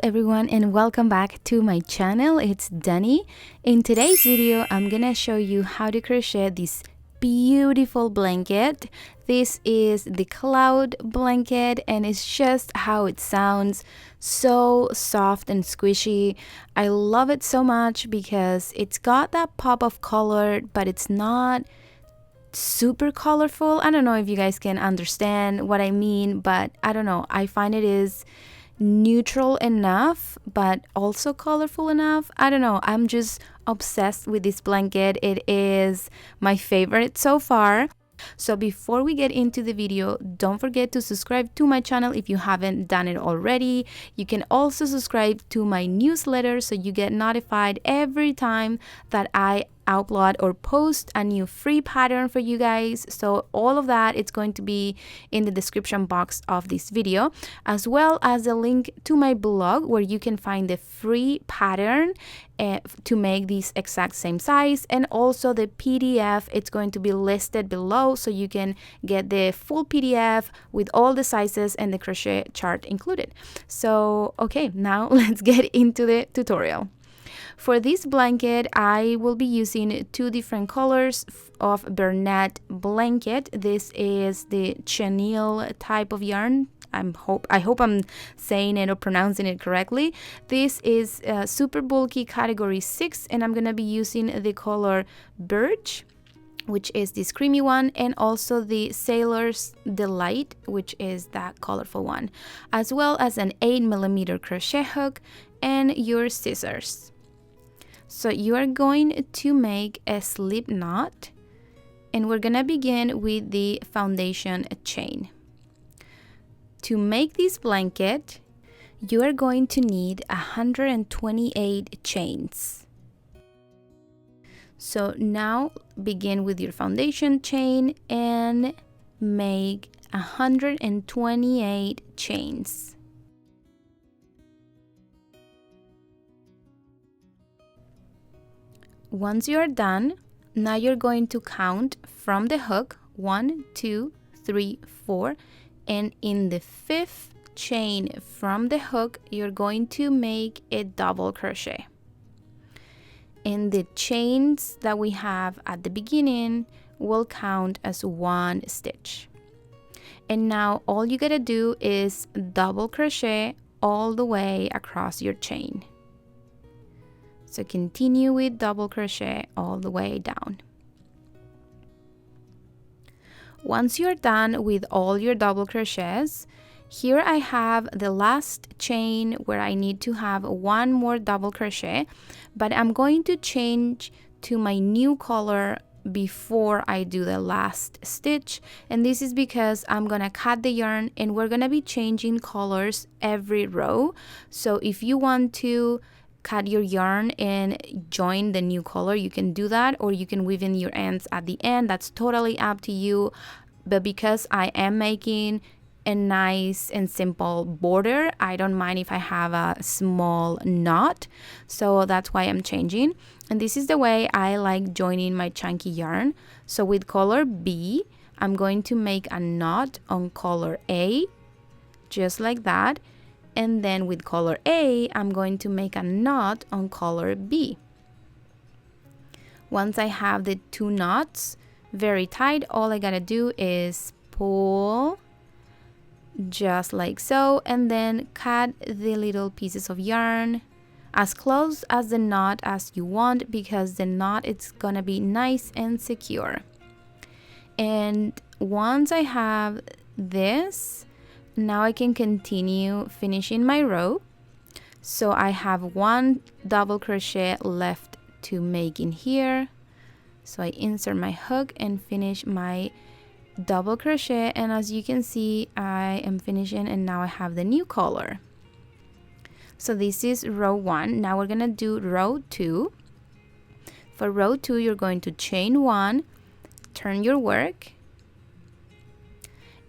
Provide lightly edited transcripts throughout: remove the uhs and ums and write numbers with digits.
everyone and welcome back to my channel. It's Dani. In today's video, I'm gonna show you how to crochet this beautiful blanket. This is the cloud blanket and it's just how it sounds, so soft and squishy. I love it so much because it's got that pop of color, but it's not super colorful. I don't know if you guys can understand what I mean, but I don't know, I find it is neutral enough but also colorful enough. I don't know, I'm just obsessed with this blanket. It is my favorite so far. So before we get into the video, don't forget to subscribe to my channel if you haven't done it already. You can also subscribe to my newsletter so you get notified every time that I upload or post a new free pattern for you guys. So all of that, it's going to be in the description box of this video, as well as a link to my blog where you can find the free pattern to make these exact same size, and also the PDF. It's going to be listed below so you can get the full PDF with all the sizes and the crochet chart included. So okay, now let's get into the tutorial. For this blanket, I will be using two different colors of Bernat blanket. This is the chenille type of yarn. I hope I'm saying it or pronouncing it correctly. This is super bulky category 6, and I'm gonna be using the color Birch, which is this creamy one, and also the Sailor's Delight, which is that colorful one, as well as an 8mm crochet hook and your scissors. So you are going to make a slip knot, and we're gonna begin with the foundation chain. To make this blanket, you are going to need 128 chains. So now begin with your foundation chain and make 128 chains. Once you are done, now you're going to count from the hook 1, 2, 3, 4, and in the 5th chain from the hook, you're going to make a double crochet. And the chains that we have at the beginning will count as 1 stitch. And now all you gotta do is double crochet all the way across your chain. So continue with double crochet all the way down. Once you're done with all your double crochets, here I have the last chain where I need to have 1 more double crochet, but I'm going to change to my new color before I do the last stitch, and this is because I'm gonna cut the yarn and we're gonna be changing colors every row. So if you want to cut your yarn and join the new color, you can do that, or you can weave in your ends at the end. That's totally up to you. But because I am making a nice and simple border, I don't mind if I have a small knot, so that's why I'm changing. And this is the way I like joining my chunky yarn. So with color B, I'm going to make a knot on color A, just like that. And then with color A, I'm going to make a knot on color B. Once I have the 2 knots very tight, all I gotta do is pull just like so, and then cut the little pieces of yarn as close as the knot as you want, because the knot is gonna be nice and secure. And once I have this, now I can continue finishing my row. So I have 1 double crochet left to make in here. So I insert my hook and finish my double crochet, and as you can see, I am finishing, and now I have the new color. So this is row 1. Now we're gonna do row 2. For row 2, you're going to chain 1, turn your work,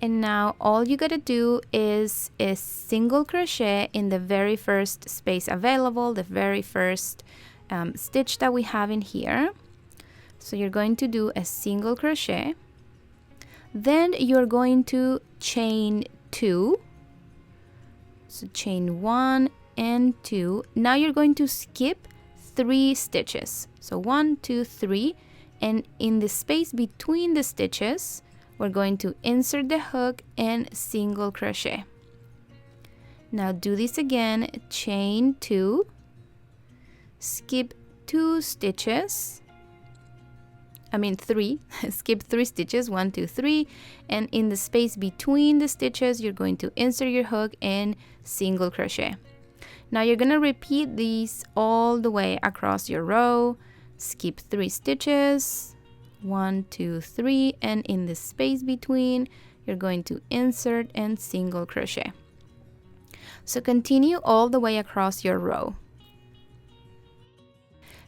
and now all you gotta do is a single crochet in the very first space available, the very first stitch that we have in here. So you're going to do a single crochet, then you're going to chain 2. So chain 1 and 2. Now you're going to skip 3 stitches. So 1, 2, 3, and in the space between the stitches, we're going to insert the hook and single crochet. Now do this again, chain 2, skip 2 stitches, I mean 3, skip 3 stitches, 1, 2, 3, and in the space between the stitches, you're going to insert your hook and single crochet. Now you're gonna repeat these all the way across your row, skip 3 stitches, 1, 2, 3, and in the space between, you're going to insert and single crochet. So continue all the way across your row.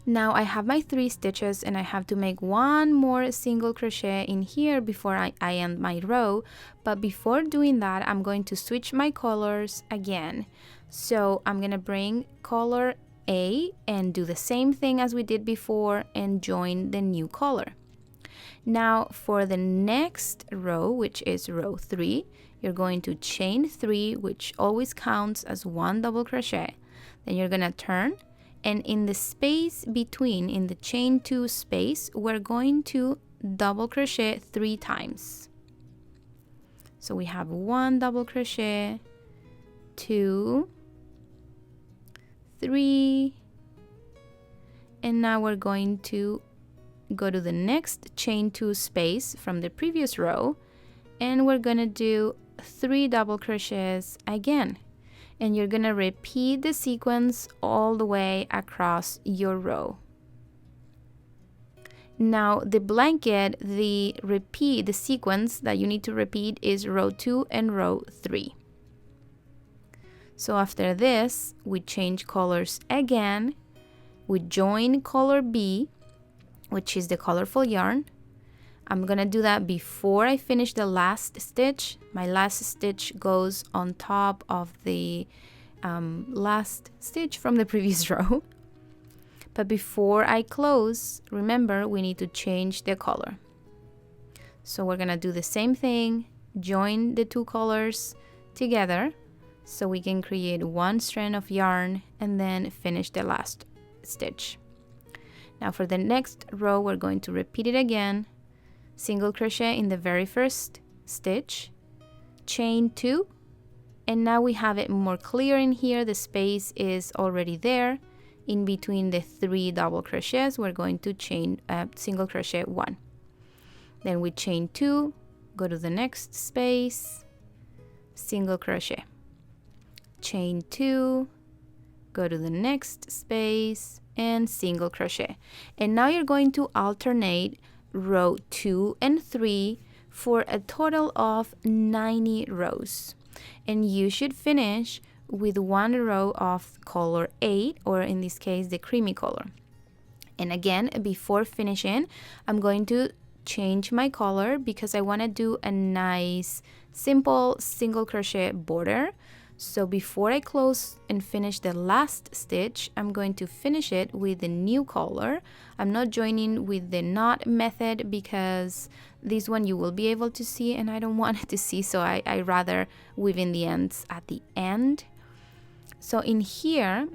Now I have my 3 stitches and I have to make 1 more single crochet in here before I end my row. But before doing that, I'm going to switch my colors again. So I'm gonna bring color A and do the same thing as we did before and join the new color. Now for the next row, which is row 3, you're going to chain 3, which always counts as 1 double crochet. Then you're gonna turn, and in the space between, in the chain 2 space, we're going to double crochet 3 times. So we have 1 double crochet, 2, 3, and now we're going to go to the next chain 2 space from the previous row, and we're gonna do 3 double crochets again, and you're gonna repeat the sequence all the way across your row. Now the blanket, the sequence that you need to repeat is row 2 and row 3. So after this, we change colors again. We join color B, which is the colorful yarn. I'm gonna do that before I finish the last stitch. My last stitch goes on top of the last stitch from the previous row. But before I close, remember, we need to change the color. So we're gonna do the same thing, join the 2 colors together so we can create 1 strand of yarn and then finish the last stitch. Now for the next row, we're going to repeat it again, single crochet in the very first stitch, chain 2, and now we have it more clear in here. The space is already there. In between the 3 double crochets, we're going to chain single crochet 1. Then we chain 2, go to the next space, single crochet, chain 2, go to the next space, and single crochet. And now you're going to alternate row 2 and 3 for a total of 90 rows. And you should finish with 1 row of color 8, or in this case the creamy color. And again, before finishing, I'm going to change my color because I want to do a nice simple single crochet border. So before I close and finish the last stitch, I'm going to finish it with the new color. I'm not joining with the knot method because this one you will be able to see and I don't want it to see, so I rather weave in the ends at the end. So in here,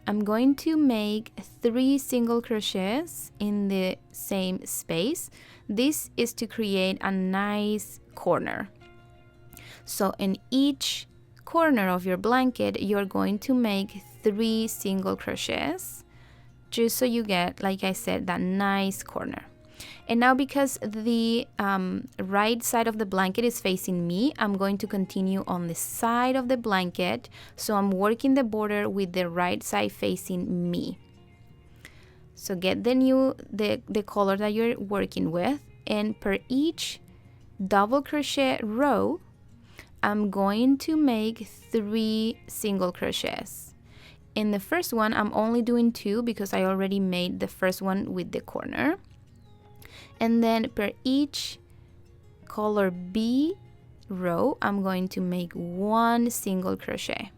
I'm going to make 3 single crochets in the same space. This is to create a nice corner. So in each corner of your blanket, you're going to make 3 single crochets just so you get, like I said, that nice corner. And now because the right side of the blanket is facing me, I'm going to continue on the side of the blanket, so I'm working the border with the right side facing me. So get the color that you're working with, and per each double crochet row, I'm going to make 3 single crochets. In the first one, I'm only doing 2 because I already made the first one with the corner. And then per each color B row, I'm going to make 1 single crochet.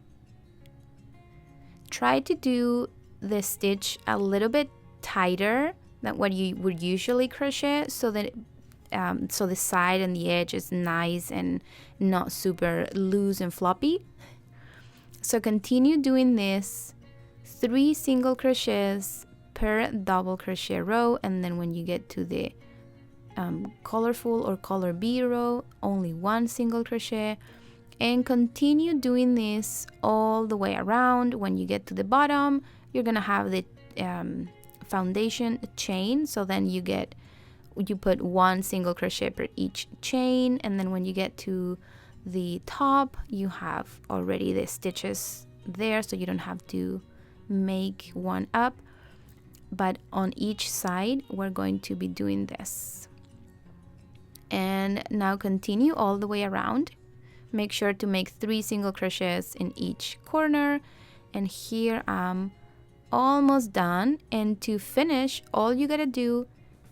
Try to do the stitch a little bit tighter than what you would usually crochet, so that so the side and the edge is nice and not super loose and floppy. So continue doing this 3 single crochets per double crochet row, and then when you get to the colorful or color B row, only 1 single crochet, and continue doing this all the way around. When you get to the bottom, you're gonna have the foundation chain, so then you put 1 single crochet per each chain, and then when you get to the top, you have already the stitches there, so you don't have to make one up. But on each side we're going to be doing this. And now continue all the way around. Make sure to make 3 single crochets in each corner, and here I'm almost done. And to finish, all you gotta do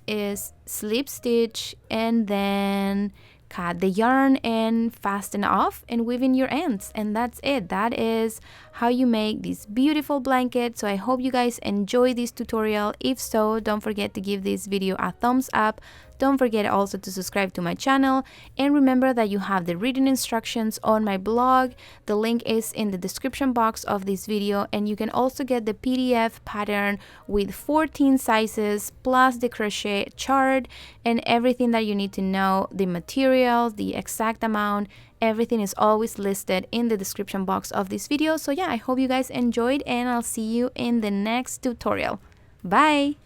is slip stitch and then cut the yarn and fasten off and weave in your ends, and that's it. That is how you make this beautiful blanket. So I hope you guys enjoy this tutorial. If so, don't forget to give this video a thumbs up. Don't forget also to subscribe to my channel, and remember that you have the written instructions on my blog. The link is in the description box of this video, and you can also get the PDF pattern with 14 sizes plus the crochet chart and everything that you need to know, the materials, the exact amount. Everything is always listed in the description box of this video. So yeah, I hope you guys enjoyed, and I'll see you in the next tutorial. Bye!